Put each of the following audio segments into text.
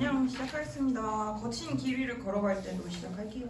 찬양 시작하겠습니다. 거친 길 위를 걸어갈 때도 시작할게요.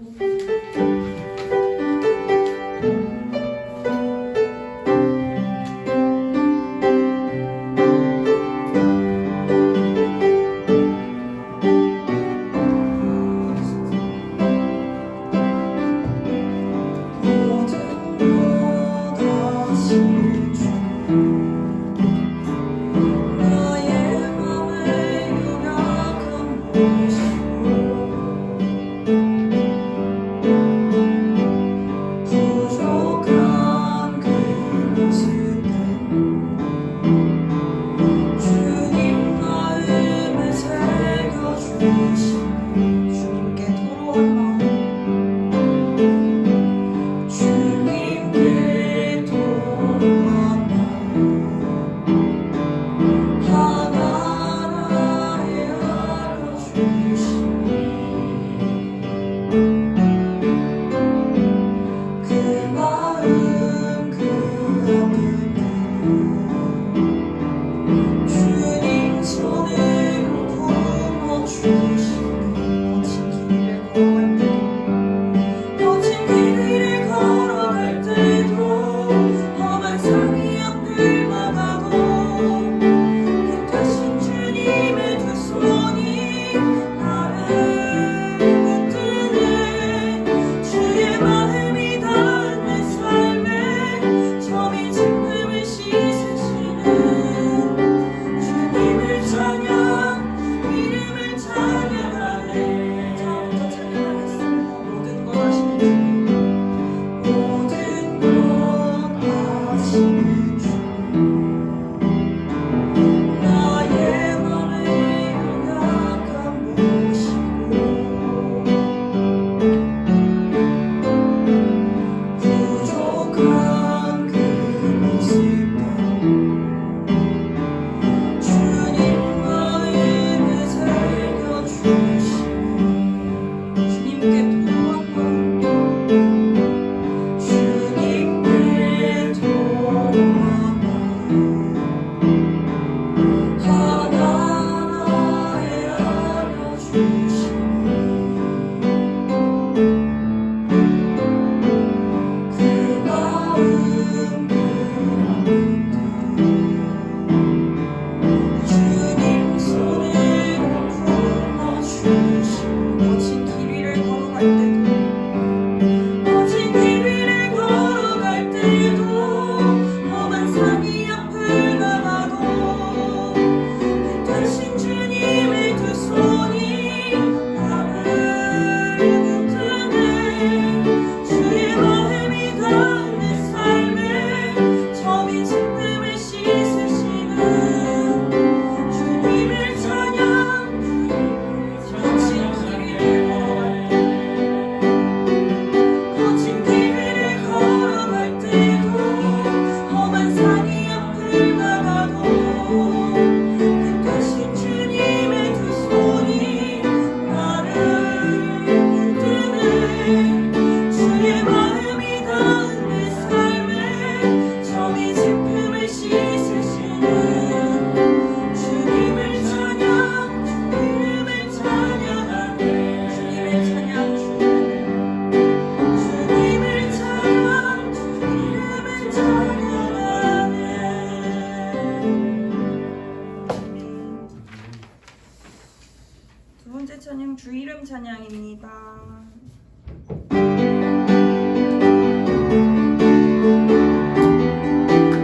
찬양 주 이름 찬양입니다.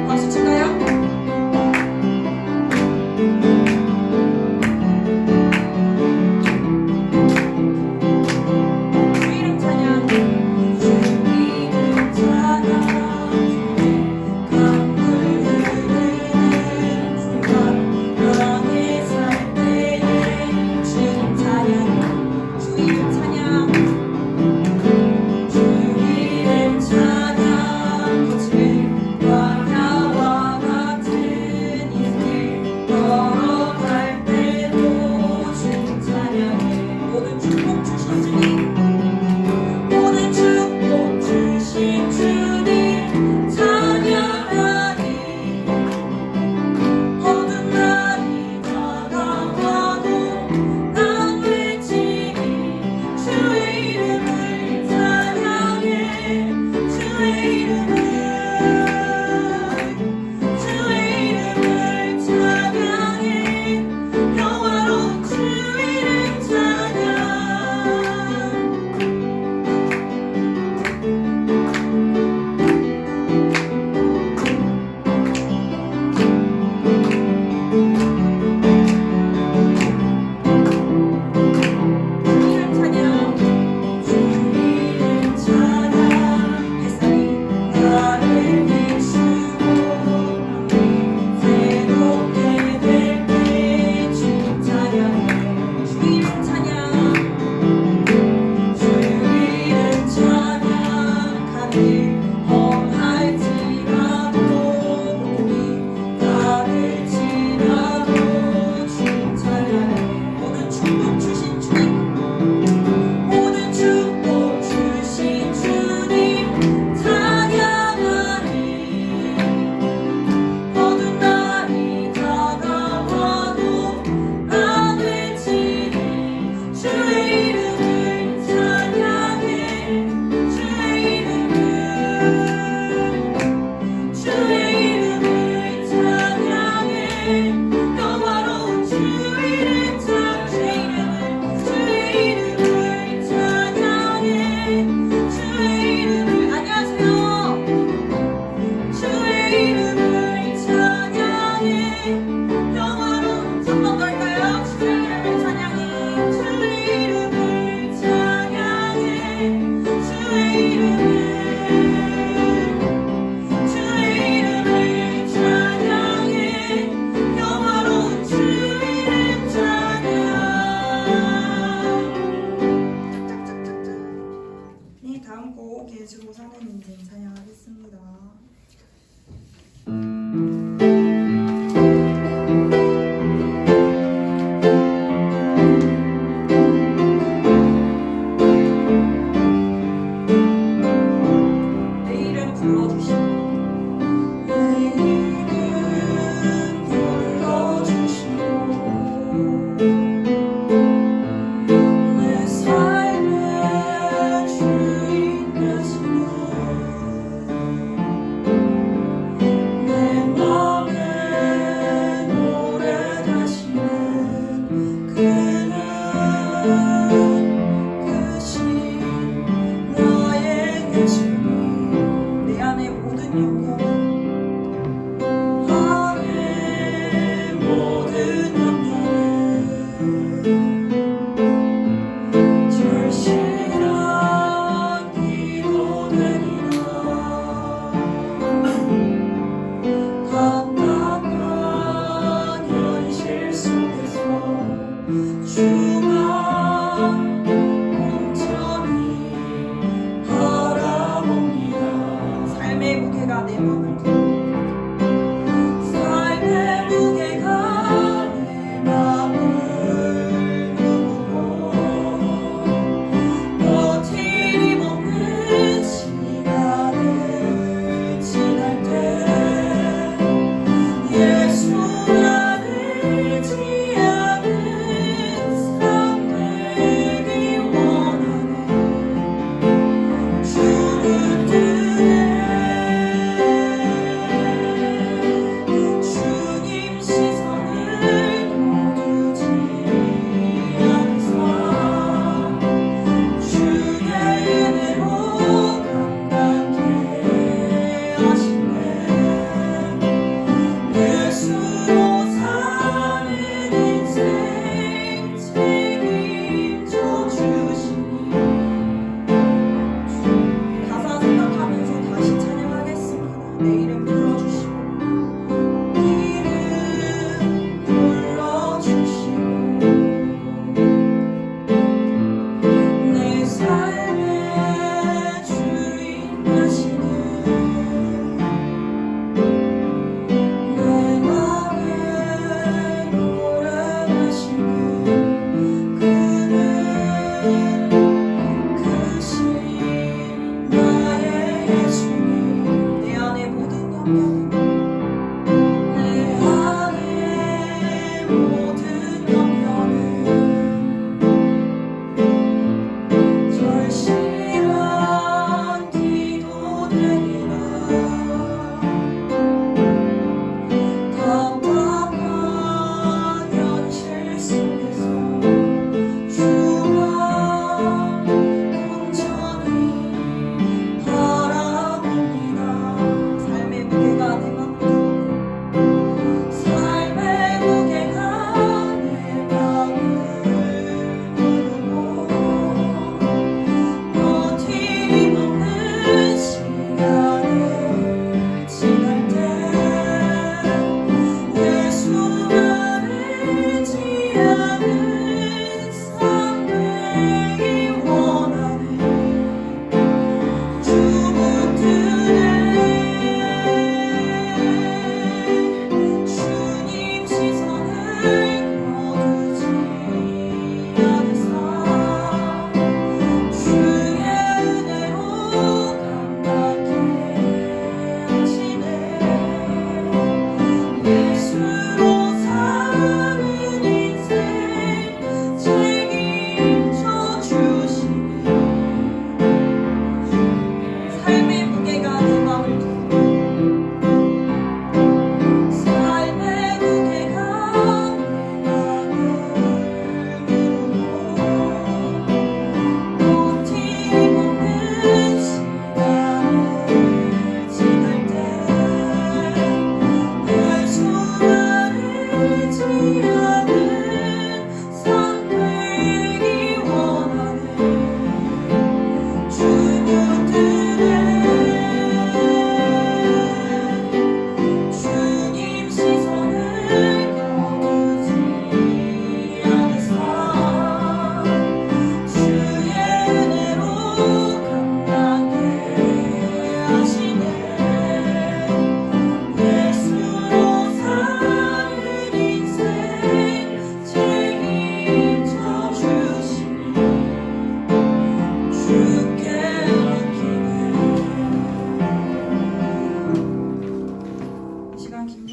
박수 칠까요? 주 이름 찬양 주 이름 찬양 강물 흐르는 중간 땅에 살 때에 주님 찬양 주 이름 찬양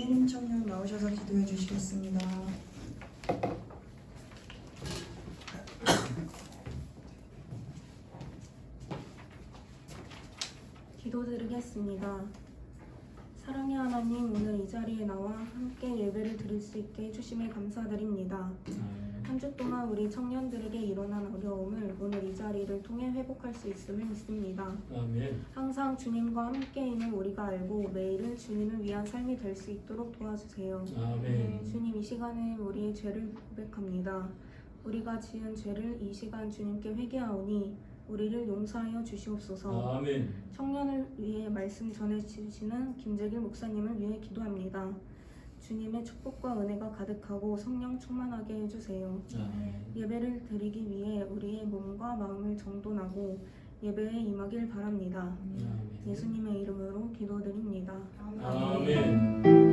김혜림 청년 나오셔서 기도해 주시겠습니다. 기도드리겠습니다. 사랑의 하나님, 오늘 이 자리에 나와 함께 예배를 드릴 수 있게 해주심에 감사드립니다. 한 주 동안 우리 청년들에게 일어난 어려움을 오늘 이 자리를 통해 회복할 수 있음을 믿습니다. 아멘. 항상 주님과 함께임을 우리가 알고 매일은 주님을 위한 삶이 될 수 있도록 도와주세요. 아멘. 주님, 이 시간에 우리의 죄를 고백합니다. 우리가 지은 죄를 이 시간 주님께 회개하오니 우리를 용서하여 주시옵소서. 아멘. 청년을 위해 말씀 전해주시는 김재길 목사님을 위해 기도합니다. 주님의 축복과 은혜가 가득하고 성령 충만하게 해주세요. 아멘. 예배를 드리기 위해 우리의 몸과 마음을 정돈하고 예배에 임하길 바랍니다. 예수님의 이름으로 기도드립니다. 아멘.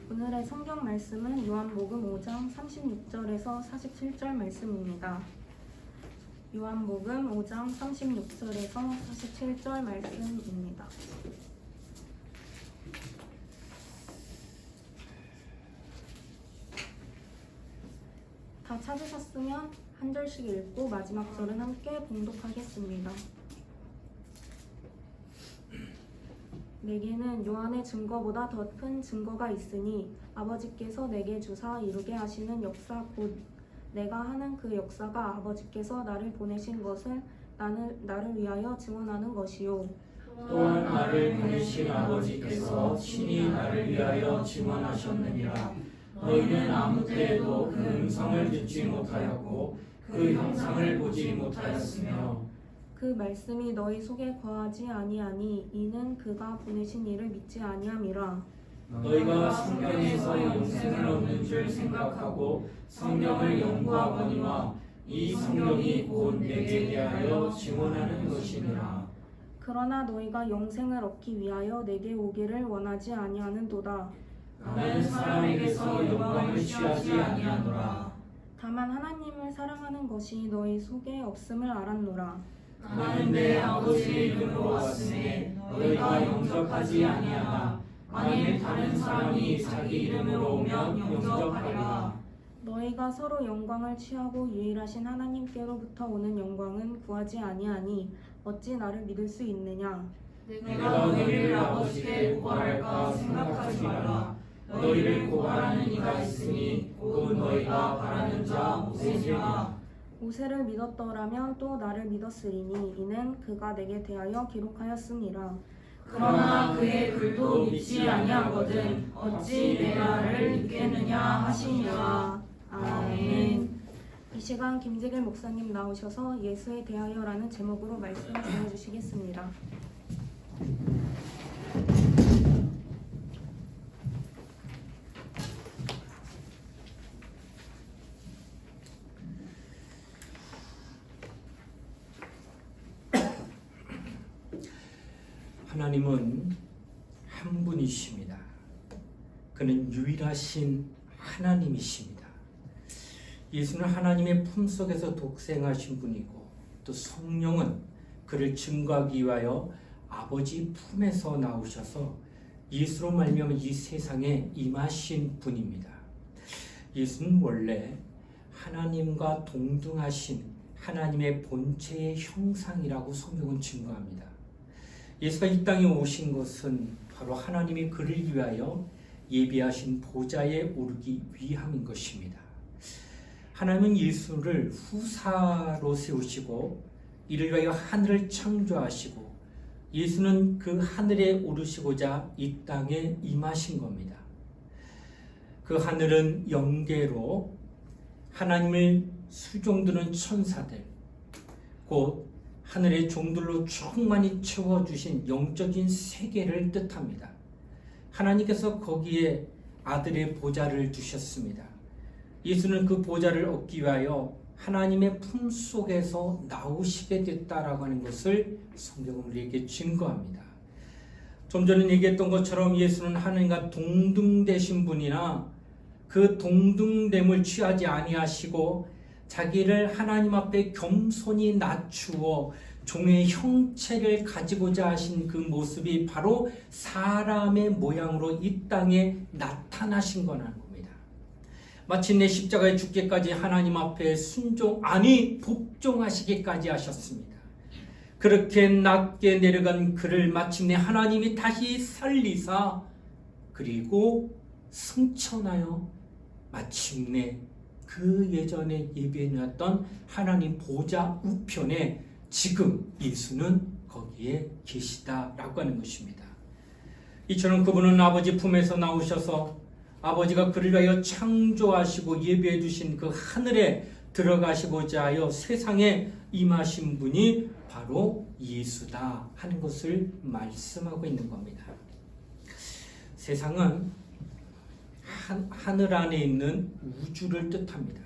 오늘의 성경 말씀은 요한복음 5장 36절에서 47절 말씀입니다. 요한복음 5장 36절에서 47절 말씀입니다. 다 찾으셨으면 한 절씩 읽고 마지막 절은 함께 봉독하겠습니다. 내게는 요한의 증거보다 더 큰 증거가 있으니 아버지께서 내게 주사 이루게 하시는 역사 곧 내가 하는 그 역사가 아버지께서 나를 보내신 것을 나를 위하여 증언하는 것이요 또한 나를 보내신 아버지께서 친히 나를 위하여 증언하셨느니라. 너희는 아무 때에도 그 음성을 듣지 못하였고 그 형상을 보지 못하였으며 그 말씀이 너희 속에 거하지 아니하니 이는 그가 보내신 이를 믿지 아니함이라. 너희가 성경에서 영생을 얻는 줄 생각하고 성경을 연구하거니와 이 성경이 곧 내게 대하여 증언하는 것이니라. 그러나 너희가 영생을 얻기 위하여 내게 오기를 원하지 아니하는도다. 나는 사람에게서 영광을 취하지 아니하노라. 다만 하나님을 사랑하는 것이 너희 속에 없음을 알았노라. 나는 내 아버지의 이름으로 왔으니 너희가 영접하지 아니하나 만일 다른 사람이 자기 이름으로 오면 영접하리라. 너희가 서로 영광을 취하고 유일하신 하나님께로부터 오는 영광은 구하지 아니하니 어찌 나를 믿을 수 있느냐. 내가 너희를 아버지께 고발할까 생각하지 말라. 너희를 고발하는 이가 있으니 곧 너희가 바라는 자 모세니라. 모세를 믿었더라면 또 나를 믿었으리니 이는 그가 내게 대하여 기록하였음이라. 그러나 그의 글도 믿지 아니하거든 어찌 내 말을 믿겠느냐 하시니라. 아멘. 이 시간 김재길 목사님 나오셔서 예수에 대하여라는 제목으로 말씀 전해주시겠습니다. 하나님은 한 분이십니다. 그는 유일하신 하나님이십니다. 예수는 하나님의 품속에서 독생하신 분이고 또 성령은 그를 증거하기 위하여 아버지 품에서 나오셔서 예수로 말미암아 이 세상에 임하신 분입니다. 예수는 원래 하나님과 동등하신 하나님의 본체의 형상이라고 성경은 증거합니다. 예수가 이 땅에 오신 것은 바로 하나님이 그를 위하여 예비하신 보좌에 오르기 위함인 것입니다. 하나님은 예수를 후사로 세우시고 이를 위하여 하늘을 창조하시고 예수는 그 하늘에 오르시고자 이 땅에 임하신 겁니다. 그 하늘은 영계로 하나님을 수종드는 천사들 곧 하늘의 종들로 충만히 채워주신 영적인 세계를 뜻합니다. 하나님께서 거기에 아들의 보좌를 두셨습니다. 예수는 그 보좌를 얻기 위하여 하나님의 품속에서 나오시게 됐다라고 하는 것을 성경은 우리에게 증거합니다. 좀 전에 얘기했던 것처럼 예수는 하나님과 동등되신 분이나 그 동등됨을 취하지 아니하시고 자기를 하나님 앞에 겸손히 낮추어 종의 형체를 가지고자 하신 그 모습이 바로 사람의 모양으로 이 땅에 나타나신 거라는 겁니다. 마침내 십자가에 죽기까지 하나님 앞에 복종하시기까지 하셨습니다. 그렇게 낮게 내려간 그를 마침내 하나님이 다시 살리사 그리고 승천하여 마침내 그 예전에 예비해 놓았던 하나님 보좌 우편에 지금 예수는 거기에 계시다라고 하는 것입니다. 이처럼 그분은 아버지 품에서 나오셔서 아버지가 그를 위하여 창조하시고 예비해 주신 그 하늘에 들어가시고자 하여 세상에 임하신 분이 바로 예수다 하는 것을 말씀하고 있는 겁니다. 세상은 하늘 안에 있는 우주를 뜻합니다.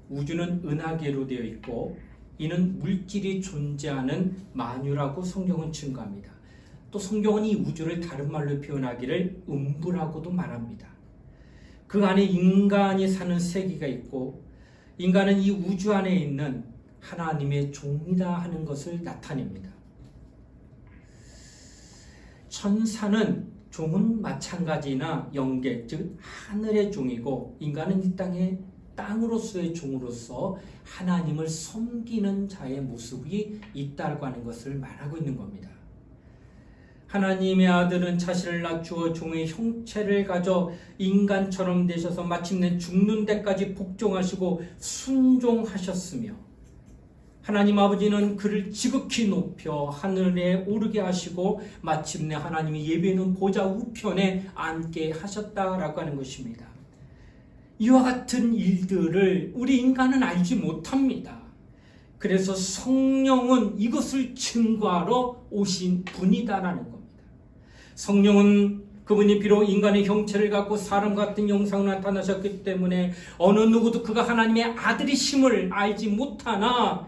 우주는 은하계로 되어 있고 이는 물질이 존재하는 만유라고 성경은 증거합니다. 또 성경은 이 우주를 다른 말로 표현하기를 음부라고도 말합니다. 그 안에 인간이 사는 세계가 있고 인간은 이 우주 안에 있는 하나님의 종이다 하는 것을 나타냅니다. 천사는 종은 마찬가지나 영계, 즉 하늘의 종이고 인간은 이 땅으로서의 종으로서 하나님을 섬기는 자의 모습이 있다고 하는 것을 말하고 있는 겁니다. 하나님의 아들은 자신을 낮추어 종의 형체를 가져 인간처럼 되셔서 마침내 죽는 데까지 복종하시고 순종하셨으며 하나님 아버지는 그를 지극히 높여 하늘에 오르게 하시고 마침내 하나님이 예비해놓은 보좌 우편에 앉게 하셨다라고 하는 것입니다. 이와 같은 일들을 우리 인간은 알지 못합니다. 그래서 성령은 이것을 증거하러 오신 분이다라는 겁니다. 성령은 그분이 비록 인간의 형체를 갖고 사람 같은 형상으로 나타나셨기 때문에 어느 누구도 그가 하나님의 아들이심을 알지 못하나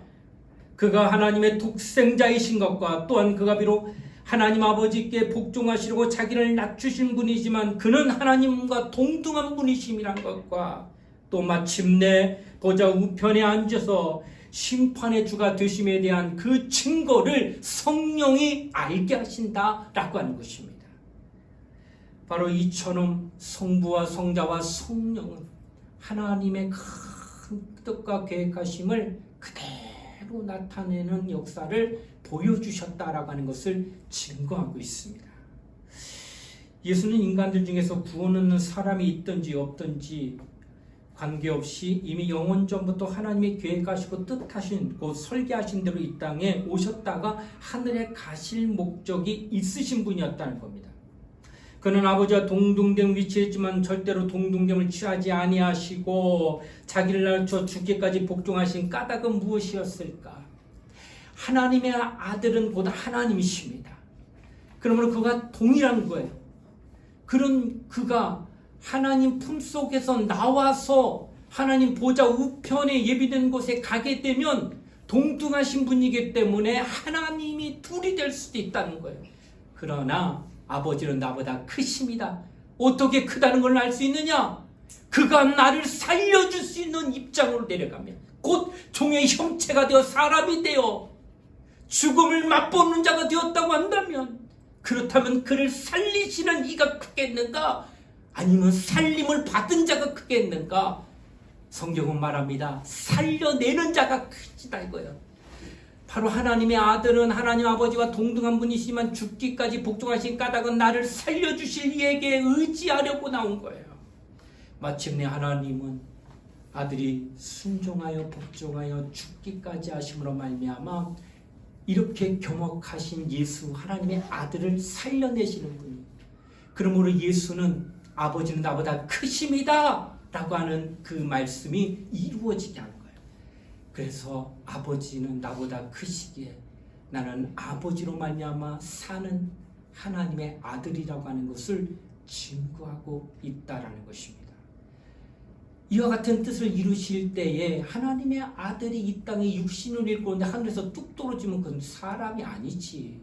그가 하나님의 독생자이신 것과 또한 그가 비록 하나님 아버지께 복종하시려고 자기를 낮추신 분이지만 그는 하나님과 동등한 분이심이란 것과 또 마침내 보좌 우편에 앉아서 심판의 주가 되심에 대한 그 증거를 성령이 알게 하신다라고 하는 것입니다. 바로 이처럼 성부와 성자와 성령은 하나님의 큰 뜻과 계획하심을 그대로 나타내는 역사를 보여주셨다라고 하는 것을 증거하고 있습니다. 예수는 인간들 중에서 구원 얻는 사람이 있든지 없든지 관계없이 이미 영원 전부터 하나님이 계획하시고 뜻하신 곧 설계하신 대로 이 땅에 오셨다가 하늘에 가실 목적이 있으신 분이었다는 겁니다. 그는 아버지와 동등됨 위치에 있지만 절대로 동등됨을 취하지 아니하시고 자기를 낮춰 죽기까지 복종하신 까닭은 무엇이었을까? 하나님의 아들은 곧 하나님이십니다. 그러므로 그가 동일한 거예요. 그런 그가 하나님 품속에서 나와서 하나님 보좌 우편에 예비된 곳에 가게 되면 동등하신 분이기 때문에 하나님이 둘이 될 수도 있다는 거예요. 그러나 아버지는 나보다 크십니다. 어떻게 크다는 걸 알 수 있느냐? 그가 나를 살려줄 수 있는 입장으로 내려가면 곧 종의 형체가 되어 사람이 되어 죽음을 맛보는 자가 되었다고 한다면 그렇다면 그를 살리시는 이가 크겠는가? 아니면 살림을 받은 자가 크겠는가? 성경은 말합니다. 살려내는 자가 크시다 이거예요. 바로 하나님의 아들은 하나님 아버지와 동등한 분이시지만 죽기까지 복종하신 까닭은 나를 살려주실 이에게 의지하려고 나온 거예요. 마침내 하나님은 아들이 순종하여 복종하여 죽기까지 하심으로 말미암아 이렇게 겸허하신 예수 하나님의 아들을 살려내시는 분이 그러므로 예수는 아버지는 나보다 크십니다 라고 하는 그 말씀이 이루어지게 하는 거예요. 그래서 아버지는 나보다 크시기에 나는 아버지로 말미암아 사는 하나님의 아들이라고 하는 것을 증거하고 있다라는 것입니다. 이와 같은 뜻을 이루실 때에 하나님의 아들이 이 땅에 육신을 입고 오는데 하늘에서 뚝 떨어지면 그건 사람이 아니지.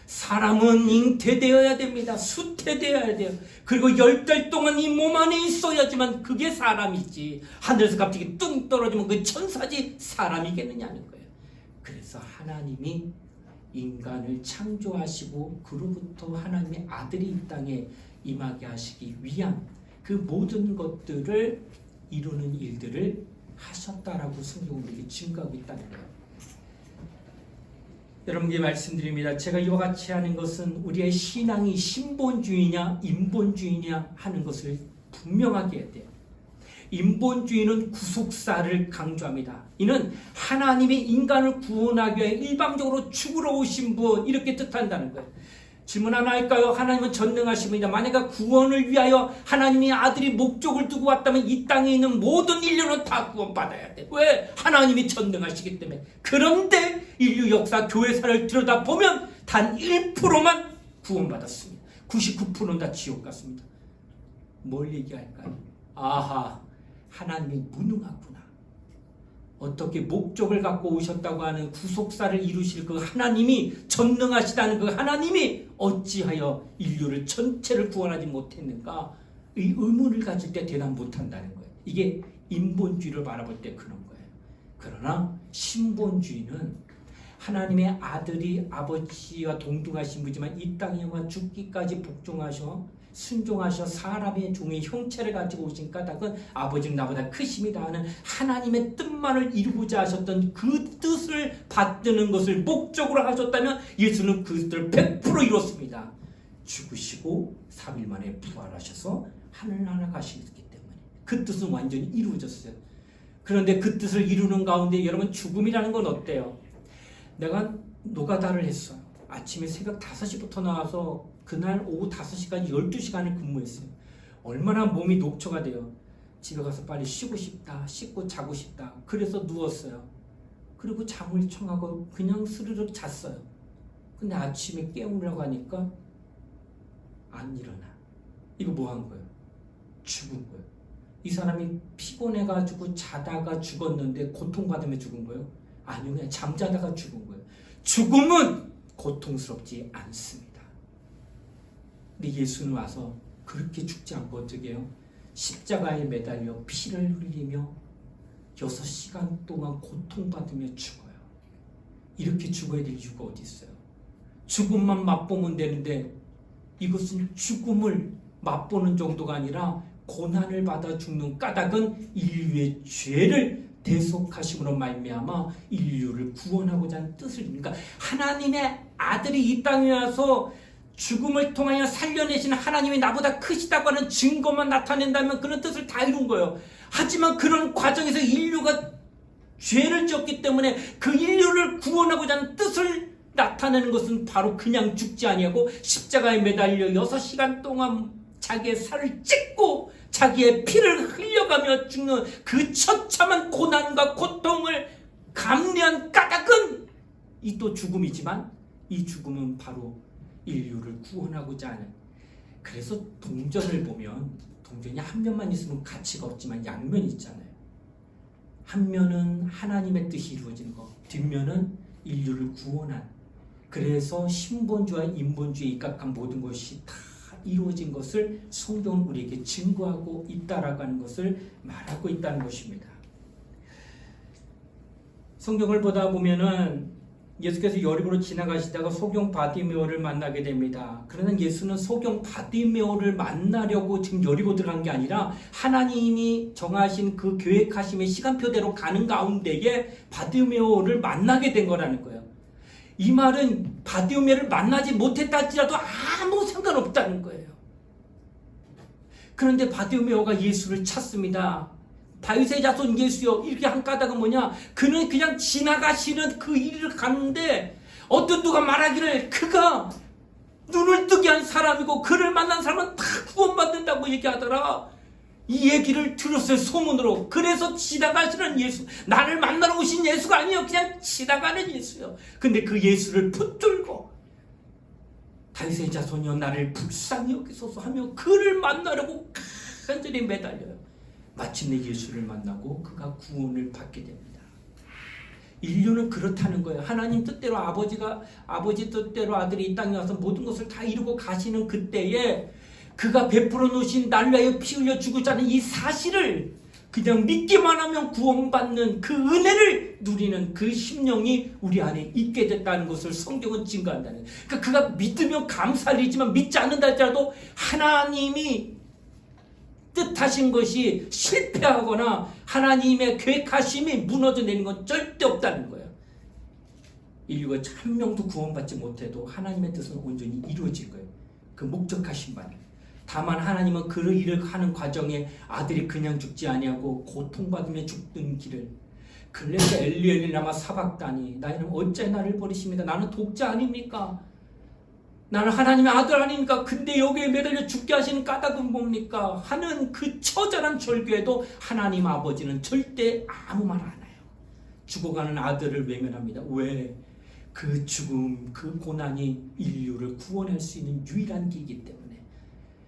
사람은 잉태되어야 됩니다. 수태되어야 돼요. 그리고 10달 동안 이 몸 안에 있어야지만 그게 사람이지. 하늘에서 갑자기 뚱 떨어지면 그 천사지 사람이겠느냐는 거예요. 그래서 하나님이 인간을 창조하시고 그로부터 하나님의 아들이 이 땅에 임하게 하시기 위한 그 모든 것들을 이루는 일들을 하셨다라고 성경은 우리에게 증거하고 있다는 거예요. 여러분께 말씀드립니다. 제가 이와 같이 하는 것은 우리의 신앙이 신본주의냐 인본주의냐 하는 것을 분명하게 해야 돼요. 인본주의는 구속사를 강조합니다. 이는 하나님이 인간을 구원하기 위해 일방적으로 죽으러 오신 분 이렇게 뜻한다는 거예요. 질문 하나 할까요? 하나님은 전능하십니다. 만약에 구원을 위하여 하나님이 아들이 목적을 두고 왔다면 이 땅에 있는 모든 인류는 다 구원받아야 돼. 왜? 하나님이 전능하시기 때문에. 그런데 인류 역사 교회사를 들여다보면 단 1%만 구원받았습니다. 99%는 다 지옥 갔습니다. 뭘 얘기할까요? 아하, 하나님이 무능하구나. 어떻게 목적을 갖고 오셨다고 하는 구속사를 이루실 그 하나님이 전능하시다는 그 하나님이 어찌하여 인류를 전체를 구원하지 못했는가? 이 의문을 가질 때 대답 못한다는 거예요. 이게 인본주의를 바라볼 때 그런 거예요. 그러나 신본주의는 하나님의 아들이 아버지와 동등하신 분이지만 이 땅에 와 죽기까지 복종하셔 순종하셔 사람의 종의 형체를 가지고 오신 까닭은 아버지는 나보다 크십니다 하는 하나님의 뜻만을 이루고자 하셨던 그 뜻을 받드는 것을 목적으로 하셨다면 예수는 그 뜻을 100% 이뤘습니다. 죽으시고 3일 만에 부활하셔서 하늘나라 가시기 때문에 그 뜻은 완전히 이루어졌어요. 그런데 그 뜻을 이루는 가운데 여러분 죽음이라는 건 어때요? 내가 노가다를 했어요. 아침에 새벽 5시부터 나와서 그날 오후 5시까지 12시간을 근무했어요. 얼마나 몸이 녹초가 돼요. 집에 가서 빨리 쉬고 싶다. 씻고 자고 싶다. 그래서 누웠어요. 그리고 잠을 청하고 그냥 스르륵 잤어요. 근데 아침에 깨우려고 하니까 안 일어나. 이거 뭐 한 거예요? 죽은 거예요. 이 사람이 피곤해가지고 자다가 죽었는데 고통받으며 죽은 거예요? 아니요, 그냥 잠자다가 죽은 거예요. 죽음은 고통스럽지 않습니다. 근데 예수는 와서 그렇게 죽지 않고 어떻게 해요? 십자가에 매달려 피를 흘리며 6시간 동안 고통받으며 죽어요. 이렇게 죽어야 될 이유가 어디 있어요? 죽음만 맛보면 되는데 이것은 죽음을 맛보는 정도가 아니라 고난을 받아 죽는 까닭은 인류의 죄를 대속하심으로 말미암아 인류를 구원하고자 하는 뜻을 그러니까 하나님의 아들이 이 땅에 와서 죽음을 통하여 살려내신 하나님이 나보다 크시다고 하는 증거만 나타낸다면 그런 뜻을 다 이룬 거예요. 하지만 그런 과정에서 인류가 죄를 지었기 때문에 그 인류를 구원하고자 하는 뜻을 나타내는 것은 바로 그냥 죽지 아니하고 십자가에 매달려 6시간 동안 자기의 살을 찢고 자기의 피를 흘려가며 죽는 그 처참한 고난과 고통을 감내한 까닭은 이 또 죽음이지만 이 죽음은 바로 인류를 구원하고자 하는. 그래서 동전을 보면 동전이 한 면만 있으면 가치가 없지만 양면이 있잖아요. 한 면은 하나님의 뜻이 이루어지는 것, 뒷면은 인류를 구원한. 그래서 신본주의와 인본주의에 입각한 모든 것이 다 이루어진 것을 성경은 우리에게 증거하고 있다라고 하는 것을 말하고 있다는 것입니다. 성경을 보다 보면은 예수께서 여리고로 지나가시다가 소경 바디메오를 만나게 됩니다. 그러나 예수는 소경 바디메오를 만나려고 지금 여리고 들어간 게 아니라 하나님이 정하신 그 계획하심의 시간표대로 가는 가운데에 바디메오를 만나게 된 거라는 거예요. 이 말은 바디메오를 만나지 못했다 할지라도 아무 상관없다는 거예요. 그런데 바디메오가 예수를 찾습니다. 다윗의 자손 예수여, 이렇게 한 까닭은 뭐냐? 그는 그냥 지나가시는 그 일을 가는데 어떤 누가 말하기를 그가 눈을 뜨게 한 사람이고 그를 만난 사람은 다 구원받는다고 얘기하더라. 이 얘기를 들었어요, 소문으로. 그래서 지나가시는 예수, 나를 만나러 오신 예수가 아니에요. 그냥 지나가는 예수요. 근데 그 예수를 붙들고 다윗의 자손이여 나를 불쌍히 여기소서 하며 그를 만나려고 간절히 매달려요. 마침내 예수를 만나고 그가 구원을 받게 됩니다. 인류는 그렇다는 거예요. 하나님 뜻대로 아버지 뜻대로 아들이 이 땅에 와서 모든 것을 다 이루고 가시는 그때에 그가 베풀어 놓으신 날 위하여 피 흘려 죽었다는 이 사실을 그냥 믿기만 하면 구원받는 그 은혜를 누리는 그 심령이 우리 안에 있게 됐다는 것을 성경은 증거한다는 거예요. 그러니까 그가 믿으면 감사할 일이지만 믿지 않는다 할지라도 하나님이 뜻하신 것이 실패하거나 하나님의 계획하심이 무너져 내리는 건 절대 없다는 거예요. 인류가 한 명도 구원받지 못해도 하나님의 뜻은 온전히 이루어질 거예요. 그 목적하신 바는. 다만 하나님은 그 일을 하는 과정에 아들이 그냥 죽지 아니하고 고통받으며 죽는 길을 그래서 엘리 라마 사박다니 나는 어째 나를 버리십니까? 나는 독자 아닙니까? 나는 하나님의 아들 아닙니까? 근데 여기에 매달려 죽게 하시는 까닭은 뭡니까? 하는 그 처절한 절규에도 하나님 아버지는 절대 아무 말 안 해요. 죽어가는 아들을 외면합니다. 왜? 그 죽음, 그 고난이 인류를 구원할 수 있는 유일한 길이기 때문에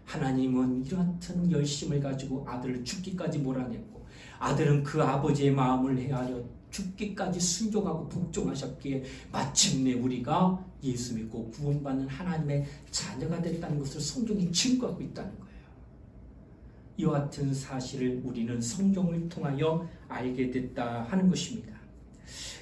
하나님은 이러한 열심을 가지고 아들을 죽기까지 몰아냈고 아들은 그 아버지의 마음을 헤아려 죽기까지 순종하고 복종하셨기에 마침내 우리가 예수 믿고 구원받는 하나님의 자녀가 됐다는 것을 성경이 증거하고 있다는 거예요. 이와 같은 사실을 우리는 성경을 통하여 알게 됐다 하는 것입니다.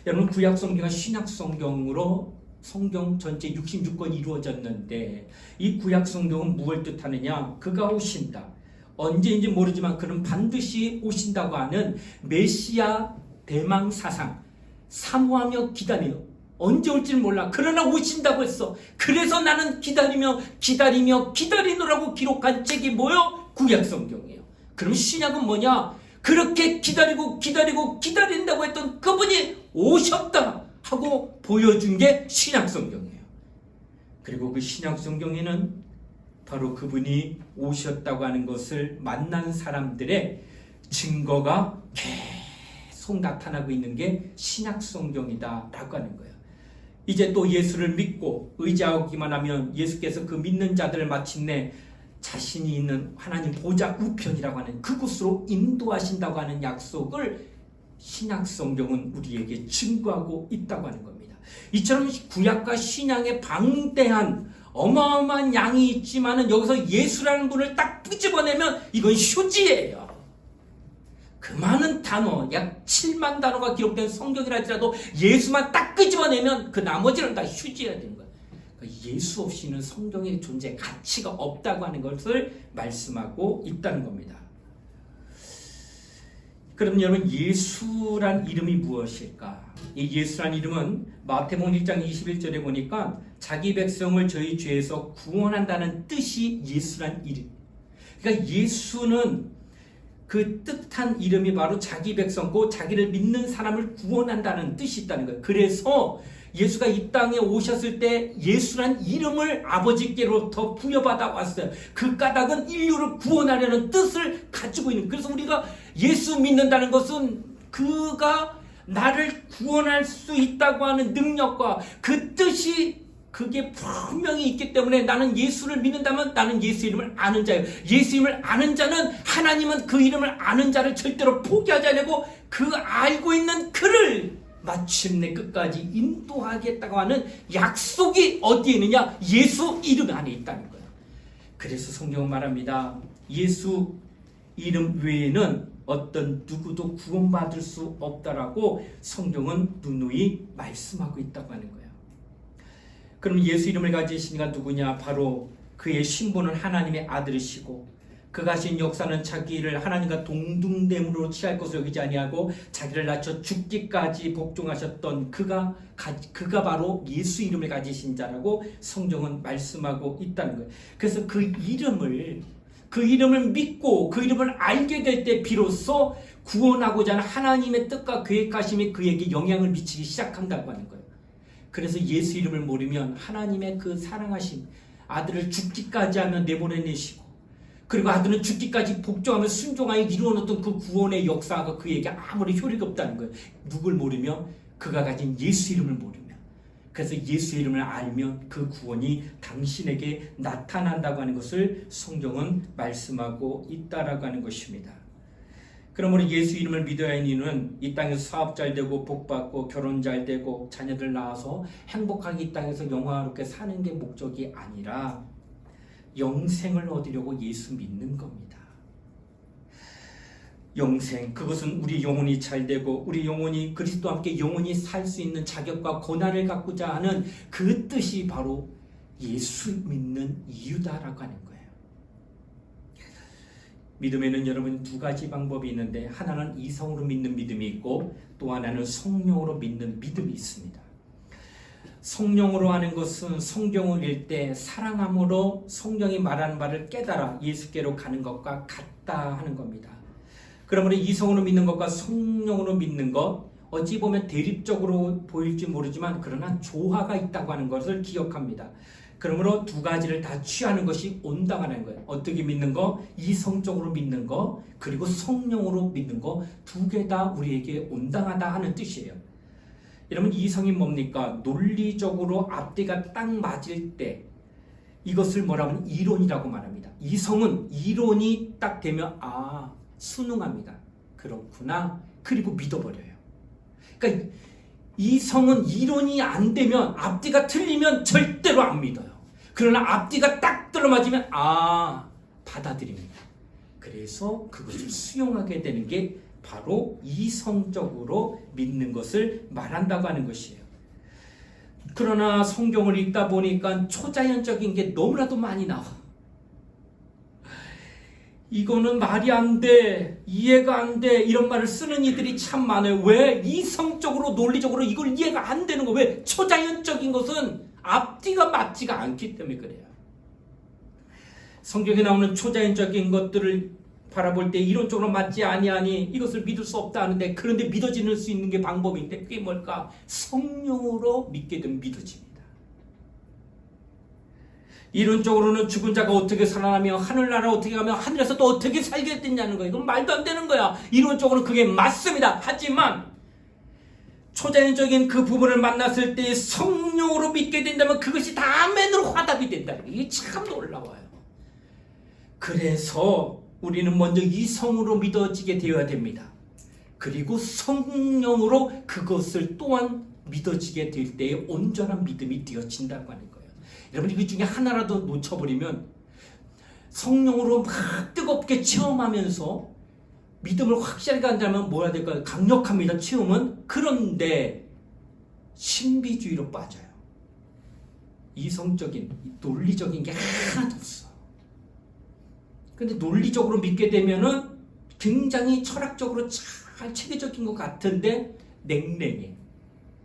여러분 구약 성경과 신약 성경으로 성경 전체 66권이 이루어졌는데 이 구약 성경은 무엇을 뜻하느냐? 그가 오신다. 언제인지 모르지만 그는 반드시 오신다고 하는 메시아 대망 사상 사모하며 기다려 언제 올지는 몰라. 그러나 오신다고 했어. 그래서 나는 기다리노라고 기록한 책이 뭐요? 구약 성경이에요. 그럼 신약은 뭐냐? 그렇게 기다린다고 했던 그분이 오셨다 하고 보여준 게 신약 성경이에요. 그리고 그 신약 성경에는 바로 그분이 오셨다고 하는 것을 만난 사람들의 증거가 계속 나타나고 있는 게 신약 성경이다 라고 하는 거예요. 이제 또 예수를 믿고 의지하기만 하면 예수께서 그 믿는 자들을 마침내 자신이 있는 하나님 보좌 우편이라고 하는 그곳으로 인도하신다고 하는 약속을 신약 성경은 우리에게 증거하고 있다고 하는 겁니다. 이처럼 구약과 신약의 방대한 어마어마한 양이 있지만은 여기서 예수라는 분을 딱 끄집어내면 이건 휴지예요. 그 많은 단어, 약 7만 단어가 기록된 성경이라 할지라도 예수만 딱 끄집어내면 그 나머지는 다 휴지해야 되는 거예요. 그러니까 예수 없이는 성경의 존재 가치가 없다고 하는 것을 말씀하고 있다는 겁니다. 그럼 여러분 예수란 이름이 무엇일까? 이 예수란 이름은 마태복음 1장 21절에 보니까 자기 백성을 저희 죄에서 구원한다는 뜻이 예수란 이름. 그러니까 예수는 그 뜻한 이름이 바로 자기 백성고 자기를 믿는 사람을 구원한다는 뜻이 있다는 거예요. 그래서 예수가 이 땅에 오셨을 때 예수란 이름을 아버지께로부터 부여받아 왔어요. 그 까닭은 인류를 구원하려는 뜻을 가지고 있는. 그래서 우리가 예수 믿는다는 것은 그가 나를 구원할 수 있다고 하는 능력과 그 뜻이 그게 분명히 있기 때문에 나는 예수를 믿는다면 나는 예수 이름을 아는 자예요. 예수 이름을 아는 자는 하나님은 그 이름을 아는 자를 절대로 포기하지 않고 그 알고 있는 그를 마침내 끝까지 인도하겠다고 하는 약속이 어디에 있느냐? 예수 이름 안에 있다는 거예요. 그래서 성경은 말합니다. 예수 이름 외에는 어떤 누구도 구원받을 수 없다라고 성경은 누누이 말씀하고 있다고 하는 거예요. 그럼 예수 이름을 가지신 이가 누구냐? 바로 그의 신분은 하나님의 아들이시고 그가 하신 역사는 자기를 하나님과 동등됨으로 취할 것을 여기지 아니하고 자기를 낮춰 죽기까지 복종하셨던 그가 바로 예수 이름을 가지신 자라고 성경은 말씀하고 있다는 거예요. 그래서 그 이름을 믿고 그 이름을 알게 될 때 비로소 구원하고자 하는 하나님의 뜻과 계획하심이 그에게 영향을 미치기 시작한다고 하는 거예요. 그래서 예수 이름을 모르면 하나님의 그 사랑하심 아들을 죽기까지 하며 내보내내시고 그리고 아들은 죽기까지 복종하며 순종하여 이루어놓던 그 구원의 역사가 그에게 아무리 효력이 없다는 거예요. 누굴 모르며 그가 가진 예수 이름을 모르며. 그래서 예수 이름을 알면 그 구원이 당신에게 나타난다고 하는 것을 성경은 말씀하고 있다라고 하는 것입니다. 그러므로 예수 이름을 믿어야 하는 이유는 이 땅에서 사업 잘 되고 복 받고 결혼 잘 되고 자녀들 낳아서 행복하게 이 땅에서 영화롭게 사는 게 목적이 아니라 영생을 얻으려고 예수 믿는 겁니다. 영생, 그것은 우리 영혼이 잘 되고 우리 영혼이 그리스도와 함께 영원히 살 수 있는 자격과 고난을 갖고자 하는 그 뜻이 바로 예수 믿는 이유다라고 하는 거예요. 믿음에는 여러분 두 가지 방법이 있는데, 하나는 이성으로 믿는 믿음이 있고 또 하나는 성령으로 믿는 믿음이 있습니다. 성령으로 하는 것은 성경을 읽을 때 사랑함으로 성경이 말하는 바를 깨달아 예수께로 가는 것과 같다 하는 겁니다. 그러므로 이성으로 믿는 것과 성령으로 믿는 것, 어찌 보면 대립적으로 보일지 모르지만 그러나 조화가 있다고 하는 것을 기억합니다. 그러므로 두 가지를 다 취하는 것이 온당하는 거예요. 어떻게 믿는 거? 이성적으로 믿는 거, 그리고 성령으로 믿는 거, 두 개 다 우리에게 온당하다 하는 뜻이에요. 여러분, 이성이 뭡니까? 논리적으로 앞뒤가 딱 맞을 때 이것을 뭐라고 하면 이론이라고 말합니다. 이성은 이론이 딱 되면 순응합니다. 그렇구나. 그리고 믿어버려요. 그러니까 이성은 이론이 안 되면, 앞뒤가 틀리면 절대로 안 믿어요. 그러나 앞뒤가 딱 들어맞으면 받아들입니다. 그래서 그것을 수용하게 되는 게 바로 이성적으로 믿는 것을 말한다고 하는 것이에요. 그러나 성경을 읽다 보니까 초자연적인 게 너무나도 많이 나와. 이거는 말이 안 돼, 이해가 안 돼, 이런 말을 쓰는 이들이 참 많아요. 왜? 이성적으로 논리적으로 이걸 이해가 안 되는 거. 왜? 초자연적인 것은 앞뒤가 맞지가 않기 때문에 그래요. 성경에 나오는 초자연적인 것들을 바라볼 때 이론적으로 맞지 아니하니 이것을 믿을 수 없다 하는데, 그런데 믿어지는 수 있는 게 방법인데 그게 뭘까? 성령으로 믿게 되면 믿어집니다. 이론적으로는 죽은 자가 어떻게 살아나며 하늘나라 어떻게 가며 하늘에서 또 어떻게 살게 됐냐는 거예요. 이건 말도 안 되는 거야. 이론적으로는 그게 맞습니다. 하지만 초자연적인 그 부분을 만났을 때 성령으로 믿게 된다면 그것이 다 맨으로 화답이 된다. 이게 참 놀라워요. 그래서 우리는 먼저 이성으로 믿어지게 되어야 됩니다. 그리고 성령으로 그것을 또한 믿어지게 될 때에 온전한 믿음이 되어진다고 하는 거예요. 여러분, 이 중에 하나라도 놓쳐버리면 성령으로 막 뜨겁게 체험하면서 믿음을 확실하게 한다면 뭐라 될까요? 강력합니다. 체험은. 그런데 신비주의로 빠져요. 이성적인, 논리적인 게 하나도 없어. 근데 논리적으로 믿게 되면은 굉장히 철학적으로 잘 체계적인 것 같은데 냉랭해.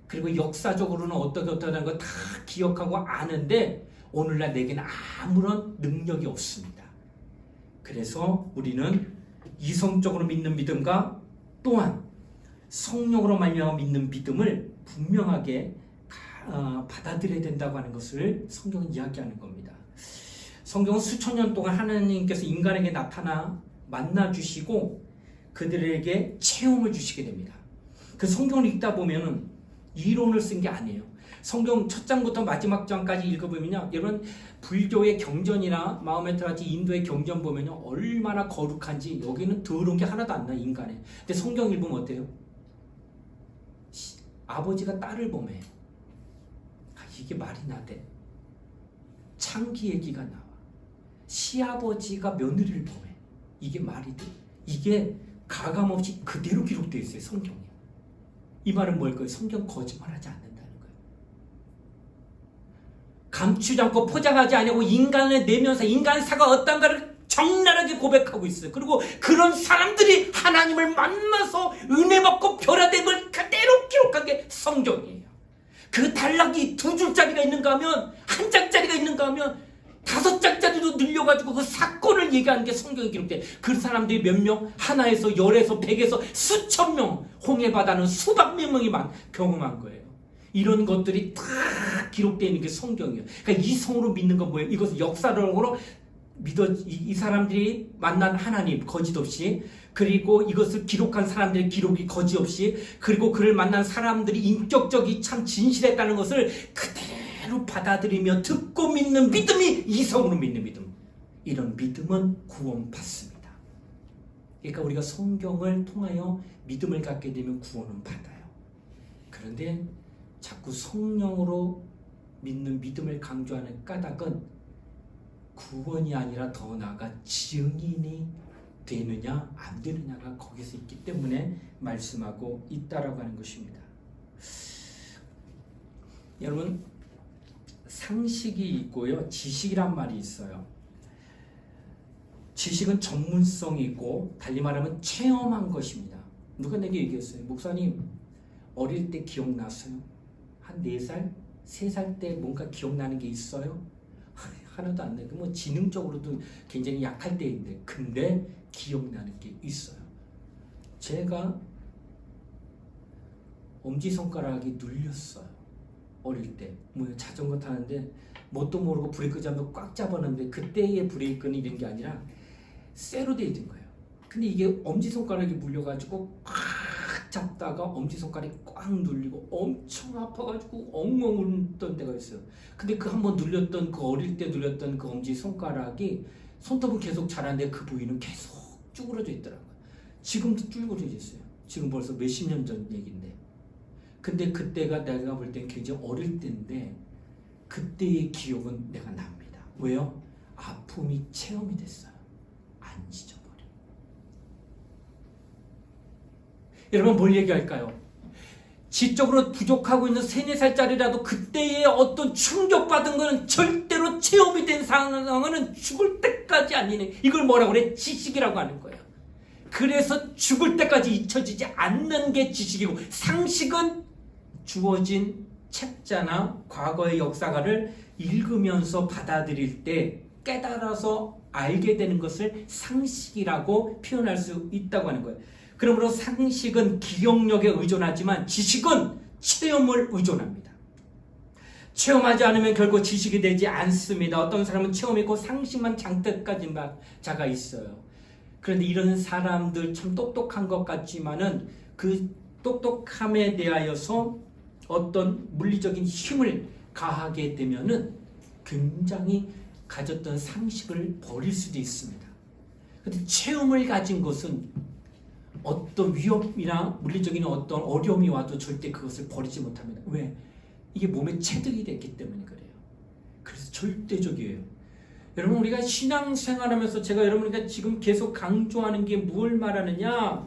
그리고 역사적으로는 어떻게 하는 거 다 기억하고 아는데 오늘날 내게는 아무런 능력이 없습니다. 그래서 우리는 이성적으로 믿는 믿음과 또한 성령으로 말미암아 믿는 믿음을 분명하게 받아들여야 된다고 하는 것을 성경은 이야기하는 겁니다. 성경은 수천 년 동안 하나님께서 인간에게 나타나 만나주시고 그들에게 체험을 주시게 됩니다. 그 성경을 읽다 보면은 이론을 쓴 게 아니에요. 성경 첫 장부터 마지막 장까지 읽어보면요, 여러분 불교의 경전이나 마호메트라든지 인도의 경전 보면요 얼마나 거룩한지, 여기는 더러운 게 하나도 안 나요, 인간에. 근데 성경 읽으면 어때요? 아버지가 딸을 보매. 이게 말이 나대. 창기 얘기가 나와. 시아버지가 며느리를 보매. 이게 말이 돼. 이게 가감없이 그대로 기록되어 있어요, 성경에. 이 말은 뭘까요? 성경 거짓말하지 않는다는 거예요. 감추지 않고 포장하지 않고 인간의 내면사, 인간사가 어떤가를 적나라하게 고백하고 있어요. 그리고 그런 사람들이 하나님을 만나서 은혜 받고 변화된 걸 그대로 기록한 게 성경이에요. 그 단락이 2줄짜리가 있는가 하면, 1장짜리가 있는가 하면 5장짜리도 늘려가지고 그 사건을 얘기하는 게 성경에 기록돼. 그 사람들이 몇 명? 하나에서 10에서 100에서 수천 명, 홍해바다는 수백 명이 경험한 거예요. 이런 것들이 다 기록되어 있는 게 성경이에요. 그러니까 이성으로 믿는 건 뭐예요? 이것은 역사적으로 이 사람들이 만난 하나님 거짓 없이, 그리고 이것을 기록한 사람들의 기록이 거짓 없이, 그리고 그를 만난 사람들이 인격적이 참 진실했다는 것을 그대로 받아들이며 듣고 믿는 믿음이 이성으로 믿는 믿음. 이런 믿음은 구원받습니다. 그러니까 우리가 성경을 통하여 믿음을 갖게 되면 구원은 받아요. 그런데 자꾸 성령으로 믿는 믿음을 강조하는 까닭은 구원이 아니라 더 나아가 증인이 되느냐 안 되느냐가 거기서 있기 때문에 말씀하고 있다라고 하는 것입니다. 여러분, 상식이 있고요, 지식이란 말이 있어요. 지식은 전문성이 있고 달리 말하면 체험한 것입니다. 누가 내게 얘기했어요. 목사님, 어릴 때 기억나세요? 한 4살? 3살 때 뭔가 기억나는 게 있어요? 하나도 안 나요. 뭐 지능적으로도 굉장히 약할 때인데, 근데 기억나는 게 있어요. 제가 엄지손가락이 눌렸어요. 어릴 때. 뭐 자전거 타는데 뭣도 모르고 브레이크 잡으면 꽉 잡았는데, 그때의 브레이크는 이런 게 아니라 쇠로 되어 있는 거예요. 근데 이게 엄지손가락이 물려가지고 꽉 잡다가 엄지손가락이 꽉 눌리고 엄청 아파가지고 엉엉 울던 때가 있어요. 근데 그 한번 눌렸던, 그 어릴 때 눌렸던 그 엄지손가락이 손톱은 계속 자라는데 그 부위는 계속 쭈그러져 있더라고요. 지금도 쭈그러져 있어요. 지금 벌써 몇십 년 전 얘기인데. 근데 그때가 내가 볼 땐 굉장히 어릴 때인데, 그때의 기억은 내가 납니다. 왜요? 아픔이 체험이 됐어요. 안 잊어버려. 여러분, 뭘 얘기할까요? 지적으로 부족하고 있는 3, 4살짜리라도 그때의 어떤 충격받은 것은 절대로 체험이 된 상황은 죽을 때까지 아니네. 이걸 뭐라고 그래? 지식이라고 하는 거예요. 그래서 죽을 때까지 잊혀지지 않는 게 지식이고, 상식은 주어진 책자나 과거의 역사가를 읽으면서 받아들일 때 깨달아서 알게 되는 것을 상식이라고 표현할 수 있다고 하는 거예요. 그러므로 상식은 기억력에 의존하지만 지식은 체험을 의존합니다. 체험하지 않으면 결국 지식이 되지 않습니다. 어떤 사람은 체험이 있고 상식만 장뜻 가진 자가 있어요. 그런데 이런 사람들 참 똑똑한 것 같지만은 그 똑똑함에 대하여서 어떤 물리적인 힘을 가하게 되면은 굉장히 가졌던 상식을 버릴 수도 있습니다. 그런데 체험을 가진 것은 어떤 위협이나 물리적인 어떤 어려움이 와도 절대 그것을 버리지 못합니다. 왜? 이게 몸에 체득이 됐기 때문에 그래요. 그래서 절대적이에요. 여러분, 우리가 신앙생활하면서 제가 여러분에게 지금 계속 강조하는 게 뭘 말하느냐?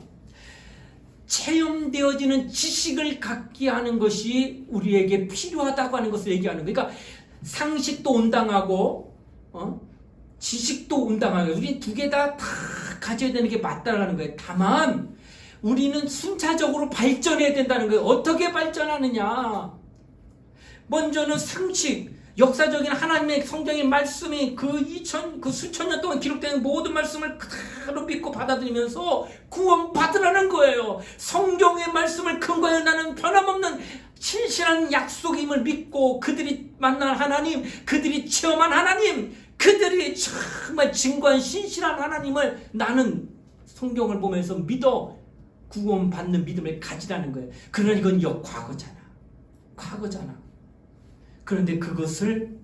체험되어지는 지식을 갖게 하는 것이 우리에게 필요하다고 하는 것을 얘기하는 거예요. 그러니까 상식도 온당하고 지식도 온당하고, 우리 두 개 다 가져야 되는 게 맞다라는 거예요. 다만 우리는 순차적으로 발전해야 된다는 거예요. 어떻게 발전하느냐? 먼저는 상식, 역사적인 하나님의 성경의 말씀이 그 수천 년 동안 기록된 모든 말씀을 그대로 믿고 받아들이면서 구원받으라는 거예요. 성경의 말씀을 근거하여 나는 변함없는 신실한 약속임을 믿고, 그들이 만난 하나님, 그들이 체험한 하나님, 그들이 정말 증거한 신실한 하나님을 나는 성경을 보면서 믿어 구원받는 믿음을 가지라는 거예요. 그러나 이건 과거잖아. 그런데 그것을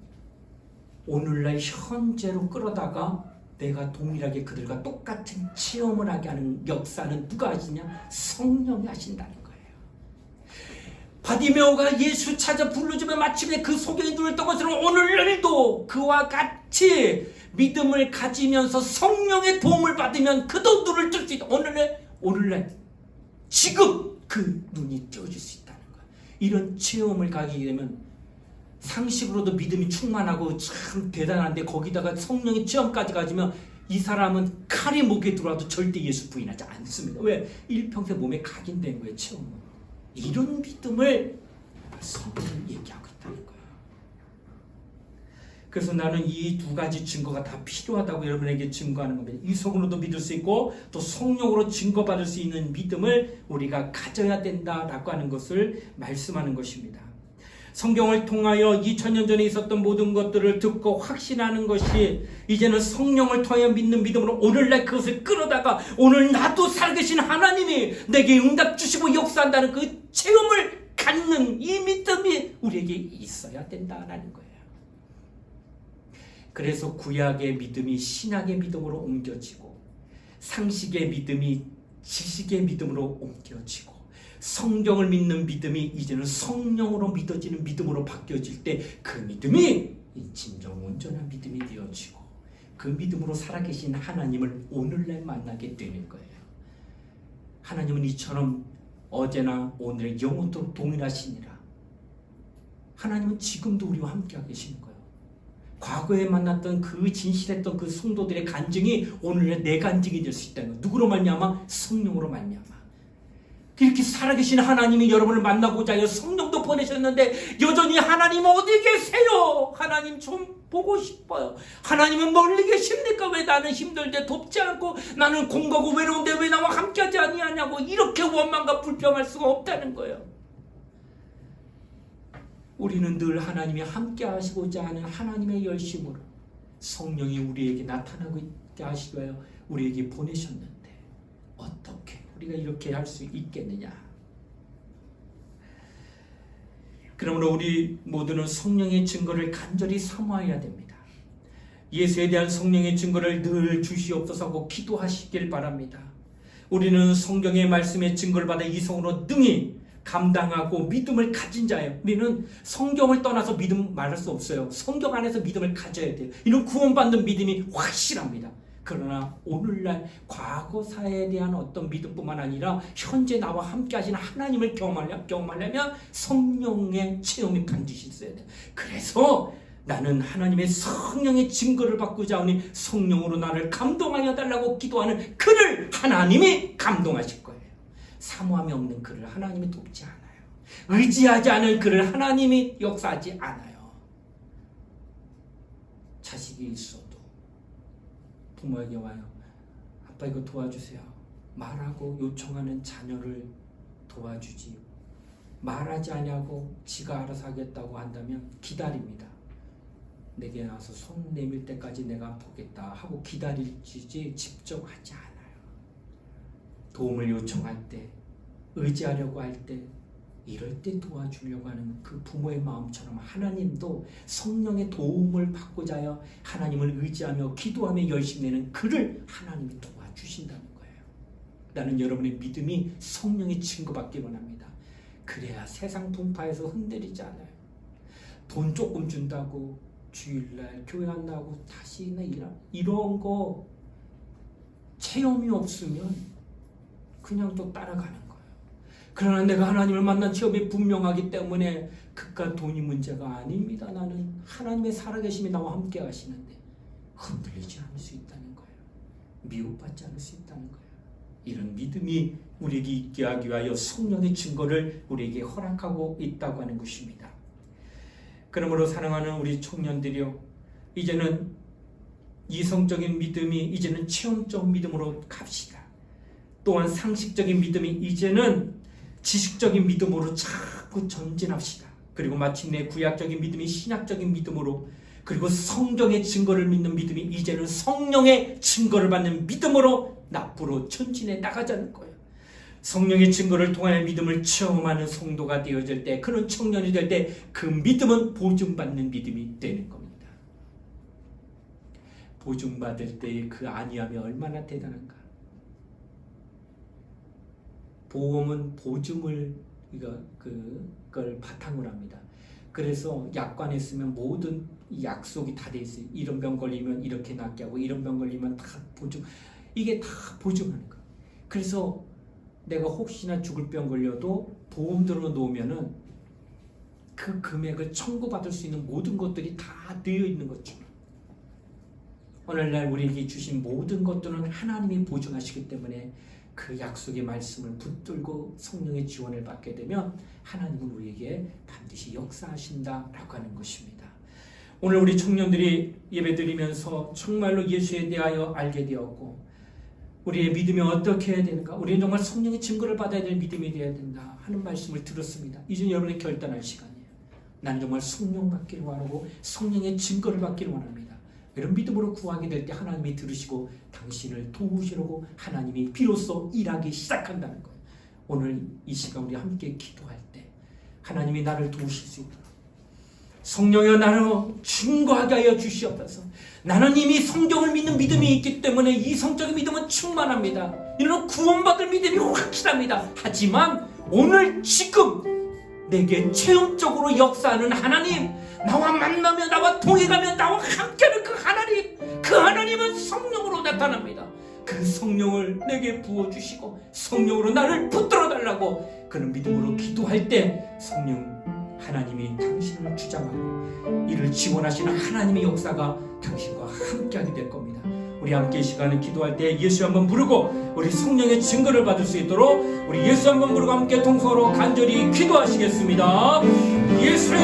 오늘날 현재로 끌어다가 내가 동일하게 그들과 똑같은 체험을 하게 하는 역사는 누가 하시냐? 성령이 하신다는 거예요. 바디메오가 예수 찾아 부르짖으며 마침내 그 소경이 눈을 뜬 것처럼 오늘날도 그와 같이 믿음을 가지면서 성령의 도움을 받으면 그도 눈을 뜰 수 있다. 오늘날 지금 그 눈이 띄어질 수 있다는 거예요. 이런 체험을 가지게 되면 상식으로도 믿음이 충만하고 참 대단한데, 거기다가 성령의 체험까지 가지면 이 사람은 칼이 목에 들어와도 절대 예수 부인하지 않습니다. 왜? 일평생 몸에 각인된 거예요, 체험은. 이런 믿음을 성경이 얘기하고 있다는 거예요. 그래서 나는 이 두 가지 증거가 다 필요하다고 여러분에게 증거하는 겁니다. 이성으로도 믿을 수 있고 또 성령으로 증거받을 수 있는 믿음을 우리가 가져야 된다라고 하는 것을 말씀하는 것입니다. 성경을 통하여 2000년 전에 있었던 모든 것들을 듣고 확신하는 것이 이제는 성령을 통하여 믿는 믿음으로 오늘날 그것을 끌어다가 오늘 나도 살아계신 하나님이 내게 응답 주시고 역사한다는 그 체험을 갖는 이 믿음이 우리에게 있어야 된다는 거예요. 그래서 구약의 믿음이 신약의 믿음으로 옮겨지고 상식의 믿음이 지식의 믿음으로 옮겨지고 성경을 믿는 믿음이 이제는 성령으로 믿어지는 믿음으로 바뀌어질 때 그 믿음이 진정 온전한 믿음이 되어지고 그 믿음으로 살아계신 하나님을 오늘날 만나게 되는 거예요. 하나님은 이처럼 어제나 오늘 영원토록 동일하시니라. 하나님은 지금도 우리와 함께하고 계시는 거예요. 과거에 만났던 그 진실했던 그 성도들의 간증이 오늘의 내 간증이 될 수 있다는 거예요. 누구로 말미암아? 성령으로 말미암아. 이렇게 살아계신 하나님이 여러분을 만나고자 하여 성령도 보내셨는데 여전히 하나님 어디 계세요? 하나님 좀 보고 싶어요. 하나님은 멀리 계십니까? 왜 나는 힘들게 돕지 않고 나는 공고하고 외로운데 왜 나와 함께하지 아니하냐고 이렇게 원망과 불평할 수가 없다는 거예요. 우리는 늘 하나님이 함께 하시고자 하는 하나님의 열심으로 성령이 우리에게 나타나고 있게 하시기 위하여 우리에게 보내셨는데 어떻게 우리가 이렇게 할 수 있겠느냐? 그러므로 우리 모두는 성령의 증거를 간절히 사모해야 됩니다. 예수에 대한 성령의 증거를 늘 주시옵소서 하고 기도하시길 바랍니다. 우리는 성경의 말씀의 증거를 받아 이성으로 능히 감당하고 믿음을 가진 자예요. 우리는 성경을 떠나서 믿음 말할 수 없어요. 성경 안에서 믿음을 가져야 돼요. 이는 구원받는 믿음이 확실합니다. 그러나 오늘날 과거사에 대한 어떤 믿음뿐만 아니라 현재 나와 함께 하시는 하나님을 경험하려면 성령의 체험이 반드시 있어야 돼요. 그래서 나는 하나님의 성령의 증거를 받고자 하니 성령으로 나를 감동하여 달라고 기도하는 그를 하나님이 감동하실 거예요. 사모함이 없는 그를 하나님이 돕지 않아요. 의지하지 않은 그를 하나님이 역사하지 않아요. 자식이 있어도 부모에게 와요. 아빠 이거 도와주세요. 말하고 요청하는 자녀를 도와주지. 말하지 않냐고 지가 알아서 하겠다고 한다면 기다립니다. 내게 와서 손 내밀 때까지 내가 보겠다 하고 기다릴지 직접 하지 않아요. 도움을 요청할 때, 의지하려고 할 때, 이럴 때 도와주려고 하는 그 부모의 마음처럼 하나님도 성령의 도움을 받고자 하여 하나님을 의지하며 기도하며 열심히 내는 그를 하나님이 도와주신다는 거예요. 나는 여러분의 믿음이 성령의 증거받기 원합니다. 그래야 세상 분파에서 흔들리지 않아요. 돈 조금 준다고 주일날 교회 안 나오고 다시 이런 거 체험이 없으면 그냥 또 따라가는 거예요. 그러나 내가 하나님을 만난 체험이 분명하기 때문에 그깟 돈이 문제가 아닙니다. 나는 하나님의 살아계심이 나와 함께 하시는데 흔들리지 않을 수 있다는 거예요. 미움받지 않을 수 있다는 거예요. 이런 믿음이 우리에게 있게 하기 위하여 성령의 증거를 우리에게 허락하고 있다고 하는 것입니다. 그러므로 사랑하는 우리 청년들이요, 이제는 이성적인 믿음이 이제는 체험적 믿음으로 갑시다. 또한 상식적인 믿음이 이제는 지식적인 믿음으로 자꾸 전진합시다. 그리고 마침내 구약적인 믿음이 신약적인 믿음으로, 그리고 성경의 증거를 믿는 믿음이 이제는 성령의 증거를 받는 믿음으로 앞으로 전진해 나가자는 거예요. 성령의 증거를 통하여 믿음을 체험하는 성도가 되어질 때, 그런 청년이 될 때 그 믿음은 보증받는 믿음이 되는 겁니다. 보증받을 때의 그 안위함이 얼마나 대단한가. 보험은 보증을 그걸 바탕으로 합니다. 그래서 약관에 쓰면 모든 약속이 다 돼 있어요. 이런 병 걸리면 이렇게 낫게 하고 이런 병 걸리면 다 보증, 이게 다 보증하는 거예요. 그래서 내가 혹시나 죽을 병 걸려도 보험 들어 놓으면은 그 금액을 청구받을 수 있는 모든 것들이 다 되어 있는 거죠. 오늘날 우리에게 주신 모든 것들은 하나님이 보증하시기 때문에 그 약속의 말씀을 붙들고 성령의 지원을 받게 되면 하나님은 우리에게 반드시 역사하신다라고 하는 것입니다. 오늘 우리 청년들이 예배드리면서 정말로 예수에 대하여 알게 되었고, 우리의 믿음이 어떻게 해야 되는가, 우리는 정말 성령의 증거를 받아야 될 믿음이 되어야 된다 하는 말씀을 들었습니다. 이제 여러분이 결단할 시간이에요. 나는 정말 성령 받기를 원하고 성령의 증거를 받기를 원합니다. 이런 믿음으로 구하게 될 때 하나님이 들으시고 당신을 도우시려고 하나님이 비로소 일하기 시작한다는 거예요. 오늘 이 시간 우리 함께 기도할 때 하나님이 나를 도우실 수 있도록, 성령여 나를 증거하게 하여 주시옵소서. 나는 이미 성경을 믿는 믿음이 있기 때문에 이 성적인 믿음은 충만합니다. 이는 구원받을 믿음이 확실합니다. 하지만 오늘 지금 내게 체험적으로 역사하는 하나님, 나와 만나며 나와 동행하며 나와 함께하는 그 하나님은 성령으로 나타납니다. 그 성령을 내게 부어주시고 성령으로 나를 붙들어 달라고 그런 믿음으로 기도할 때 성령 하나님이 당신을 주장하고 이를 지원하시는 하나님의 역사가 당신과 함께하게 될 겁니다. 우리 함께 이 시간에 기도할 때 예수 한번 부르고 우리 성령의 증거를 받을 수 있도록 우리 예수 한번 부르고 함께 통성으로 간절히 기도하시겠습니다. 예수여,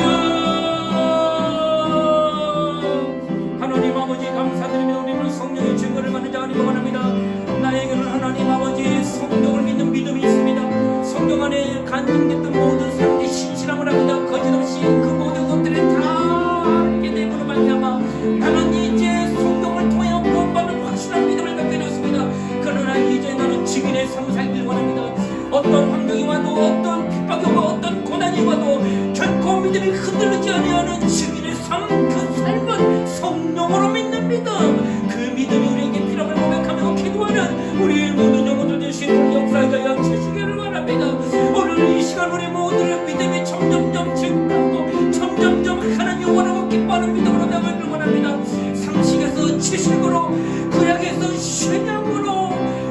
하나님 아버지 감사드리며 우리는 성령의 증거를 받는 자가 되기 원합니다. 나에게는 하나님 아버지 성령을 믿는 믿음이 있습니다. 성령 안에 간증됐던 모든 사람들이 신실함을 합니다. 거짓없이 그 모든 것들을 다 알게 되므로 말미암아 나는 이제 성령을 통해 구원받는 확실한 믿음을 갖게 되었습니다. 그러나 이제 나는 증인의 삶을 살길 원합니다. 어떤 환경이 와도 어떤 핍박이 와도 어떤 고난이 와도 결코 믿음이 흔들리지 아니하는 증인의 삶, 그 삶은 성령으로 믿는 믿음, 그 믿음이 우리에게 필요함을 고백하며 기도하는 우리 모든 영혼들 되신 역사가 주시기를 원합니다. 오늘 이 시간 우리 모두의 믿음이 점점점 증가하고 점점점 하나님 원하고 기뻐하는 믿음으로 나가기를 원합니다. 상식에서 지식으로, 구약에서 신앙으로,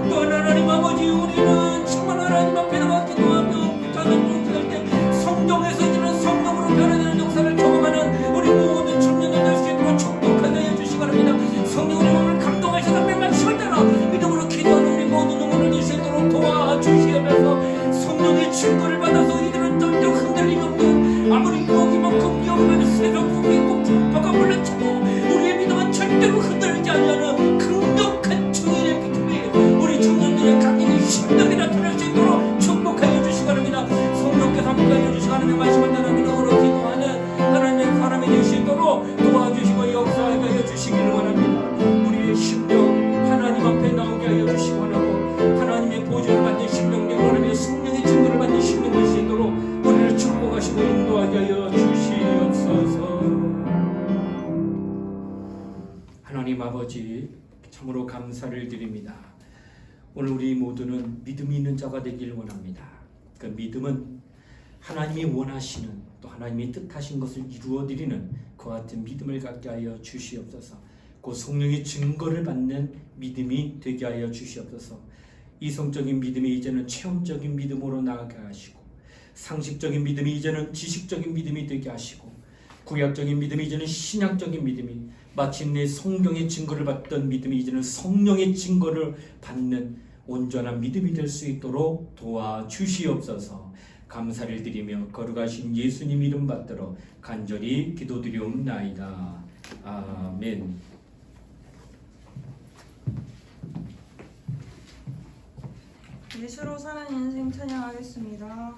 또 하나님 아버지 우리는 정말 하나님 앞에 나가 기도하며 자는 용기할 때 성경에서 이제는 성령으로 변화되는 역사를 경험하는 우리 모든 청년들 될 수 있도록 축복하게 해주시기 바랍니다. 성령 우리 몸을 감동하시는 맹만심을 따라 믿음으로 기도하는 우리 모든 영혼을 될 수 있도록 도와주시면서 성령의 증거를 받아서 이들은 절대 흔들림이 없는, 아무리 유혹이만큼 위험한 새벽 속에 있고 풍파가 물러치고 우리의 믿음은 절대로 흔들리지 않는 강력한 증인의 믿음이 우리 청년들의 강인이 힘들게 나타날 수 있도록 축복하여 주시기 바랍니다. 성령께서 함께하여 주시기 하나님의 말씀을 따라 믿음으로 기도하는 하나님의 사람이 될 수 있도록 도와주시고 역사하여 주시기를 원합니다. 우리의 심령 하나님 앞에 나오게 하여 주시기 원하고 하나님의 보존을 받는 심령을 원하며 성령의 증거를 받는 심령 될 수 있도록 우리를 축복하시고 인도하게 하여 주시옵소서. 하나님 아버지 참으로 감사를 드립니다. 오늘 우리 모두는 믿음이 있는 자가 되길 원합니다. 그 믿음은 하나님이 원하시는 또 하나님이 뜻하신 것을 이루어드리는 그와 같은 믿음을 갖게 하여 주시옵소서. 그 성령의 증거를 받는 믿음이 되게 하여 주시옵소서. 이성적인 믿음이 이제는 체험적인 믿음으로 나아가게 하시고 상식적인 믿음이 이제는 지식적인 믿음이 되게 하시고 구약적인 믿음이 이제는 신약적인 믿음이 마침내 성경의 증거를 받던 믿음이 이제는 성령의 증거를 받는 온전한 믿음이 될 수 있도록 도와주시옵소서. 감사를 드리며 거룩하신 예수님 이름 받들어 간절히 기도드리옵나이다. 아멘. 예수로 사는 인생 찬양하겠습니다.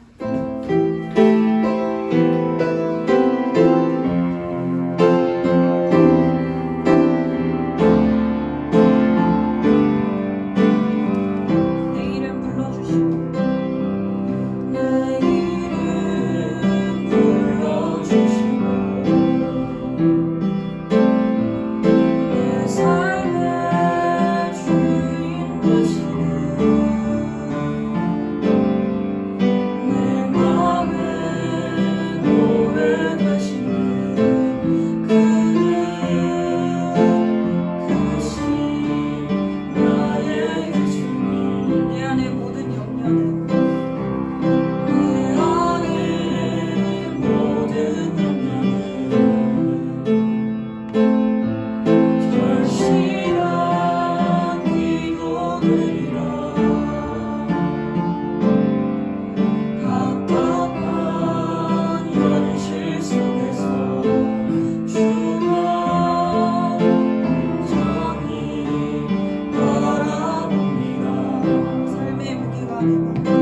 내 이름 불러주시고 내 이름 불러주시고 내 삶의 주인 되시는 내 맘에 고백하시는 그신 나의 예수님. 내 안의 모든 염려는 내 안의 모든 염려는 절실한 기도들이라 답답한 현실 속에서 주만 정히 바라봅니다. 삶의 무게가 되고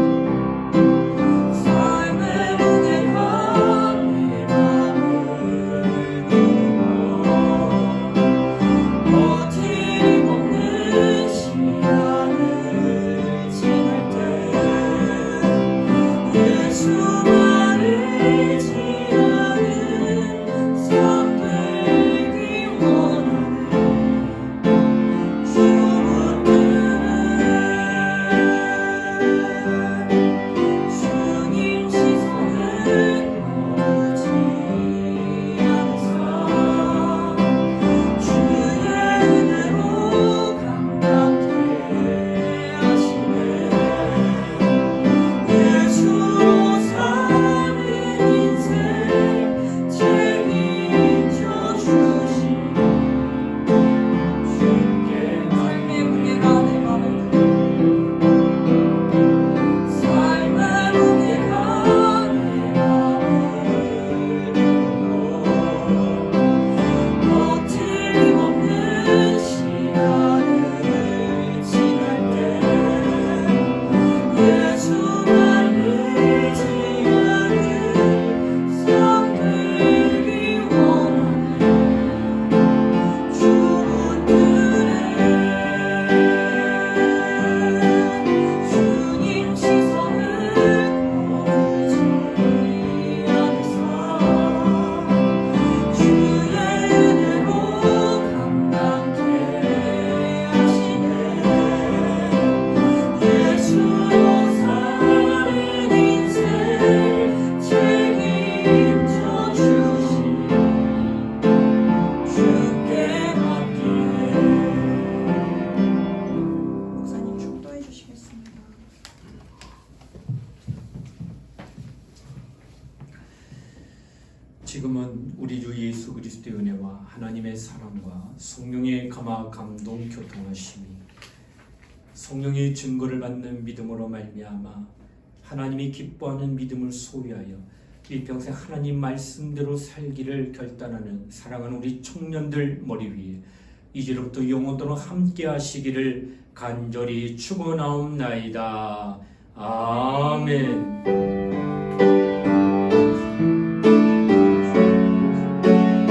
지금은 우리 주 예수 그리스도의 은혜와 하나님의 사랑과 성령의 감화 감동 교통하심이 성령의 증거를 받는 믿음으로 말미암아 하나님이 기뻐하는 믿음을 소유하여 일평생 하나님 말씀대로 살기를 결단하는 사랑하는 우리 청년들 머리 위에 이제로부터 영원토록 함께 하시기를 간절히 축원하옵나이다. 아멘.